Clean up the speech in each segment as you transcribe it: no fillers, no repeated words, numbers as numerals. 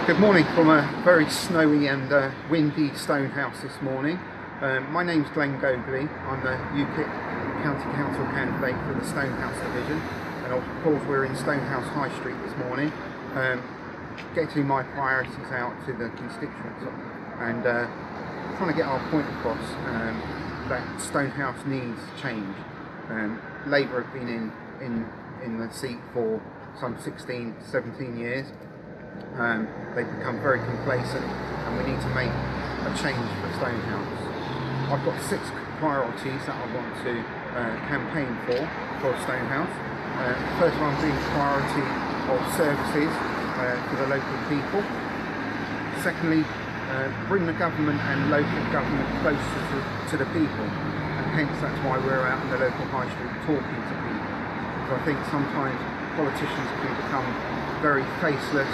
Good morning from a very snowy and windy Stonehouse this morning. My name's Glen Gogerley. I'm the UKIP County Council Candidate for the Stonehouse division, and of course we're in Stonehouse High Street this morning, getting my priorities out to the constituents and trying to get our point across that Stonehouse needs change. Labour have been in the seat for some 16, 17 years. They've become very complacent, and we need to make a change for Stonehouse. I've got 6 priorities that I want to campaign for Stonehouse. The first one being priority of services for the local people. Secondly, bring the government and local government closer to the people, and hence that's why we're out in the local high street talking to people. Because I think sometimes politicians can become very faceless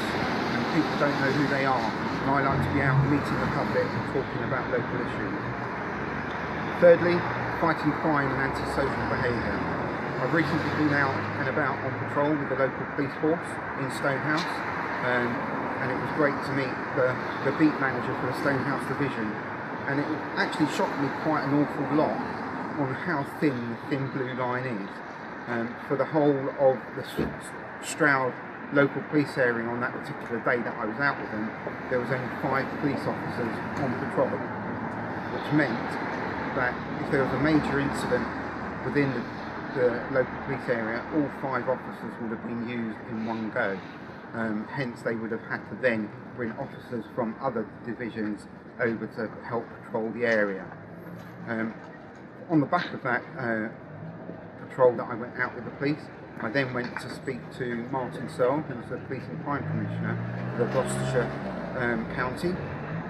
and people don't know who they are, and I like to be out meeting the public and talking about local issues. Thirdly, fighting crime and antisocial behaviour. I've recently been out and about on patrol with the local police force in Stonehouse, and it was great to meet the beat manager for the Stonehouse division, and it actually shocked me quite an awful lot on how thin the thin blue line is. For the whole of the Stroud local police area on that particular day that I was out with them, there was only 5 police officers on patrol, which meant that if there was a major incident within the local police area, all 5 officers would have been used in one go. Hence they would have had to then bring officers from other divisions over to help patrol the area. On the back of that patrol that I went out with the police, I then went to speak to Martin Searle, who's the Police and Crime Commissioner for the Gloucestershire County,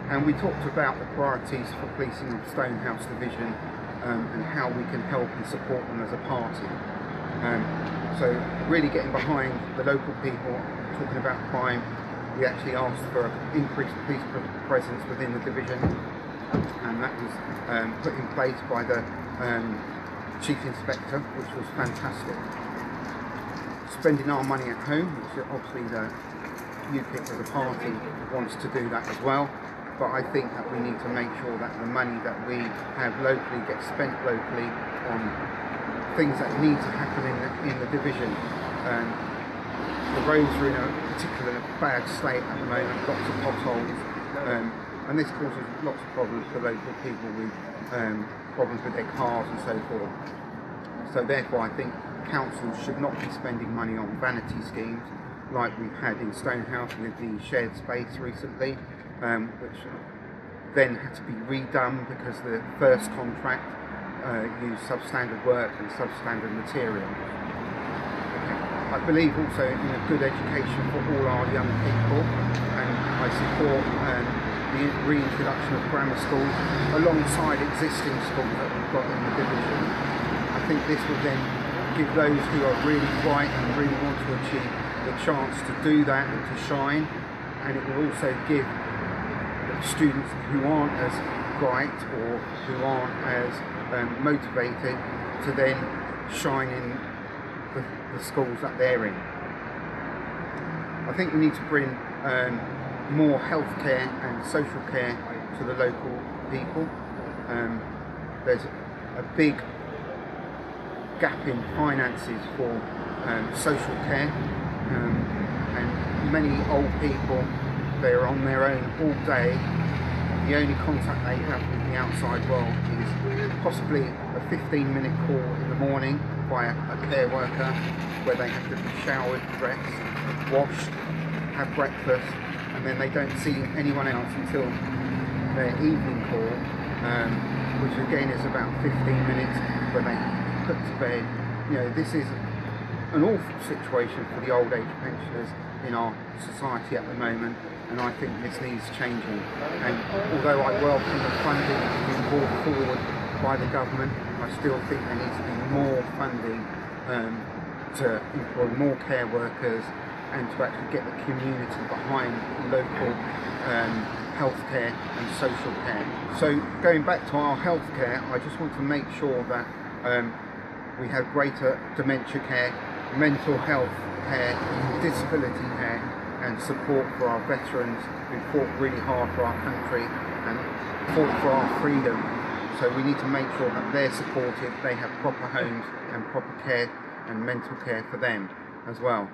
and we talked about the priorities for policing of Stonehouse division and how we can help and support them as a party. So really getting behind the local people, talking about crime. We actually asked for increased police presence within the division, and that was put in place by the Chief Inspector, which was fantastic. Spending our money at home, which obviously the UKIP as a party wants to do that as well, but I think that we need to make sure that the money that we have locally gets spent locally on things that need to happen in the division. The roads are in a particularly bad state at the moment, lots of potholes, and this causes lots of problems for local people with problems with their cars and so forth. So therefore I think councils should not be spending money on vanity schemes like we've had in Stonehouse with the shared space recently, which then had to be redone because the first contract used substandard work and substandard materials. I believe also in a good education for all our young people, and I support the reintroduction of grammar schools alongside existing schools that we've got in the division. I think this will then give those who are really bright and really want to achieve the chance to do that and to shine, and it will also give students who aren't as bright or who aren't as motivated to then shine in the schools that they're in. I think we need to bring more healthcare and social care to the local people. There's a big gap in finances for social care, and many old people, they're on their own all day. The only contact they have with the outside world is possibly a 15-minute call in the morning by a care worker, where they have to be showered, dressed, washed, have breakfast, and then they don't see anyone else until their evening call, which again is about 15 minutes where they put to bed. You know, this is an awful situation for the old age pensioners in our society at the moment, and I think this needs changing. And although I welcome the funding being brought forward by the government, I still think there needs to be more funding to employ more care workers and to actually get the community behind local healthcare and social care. So going back to our healthcare, I just want to make sure that we have greater dementia care, mental health care, disability care, and support for our veterans who fought really hard for our country and fought for our freedom. So we need to make sure that they're supported, they have proper homes and proper care and mental care for them as well.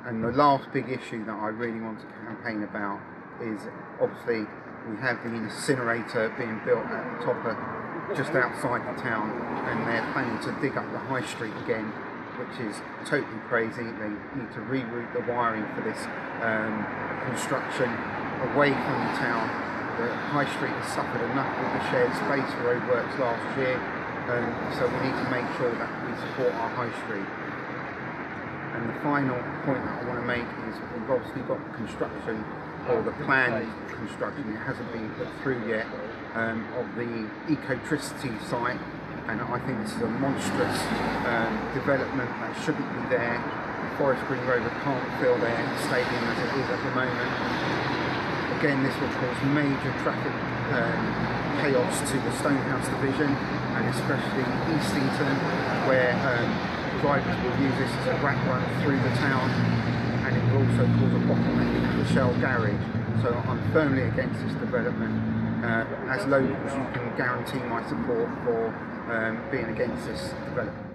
And the last big issue that I really want to campaign about is obviously we have the incinerator being built at the top of just outside the town, and they're planning to dig up the high street again, which is totally crazy. They need to reroute the wiring for this construction away from the town. The high street has suffered enough with the shared space roadworks last year, so we need to make sure that we support our high street. And the final point that I want to make is we've obviously got the construction, or the planned construction, it hasn't been put through yet, of the ecotricity site, and I think this is a monstrous development that shouldn't be there. Forest Green Rover can't fill their stadium as it is at the moment. Again, this will cause major traffic chaos to the Stonehouse division, and especially Eastington, where drivers will use this as a rat run through the town, and it will also cause a bottleneck at the Shell garage. So I'm firmly against this development. As locals, you can guarantee my support for being against this development.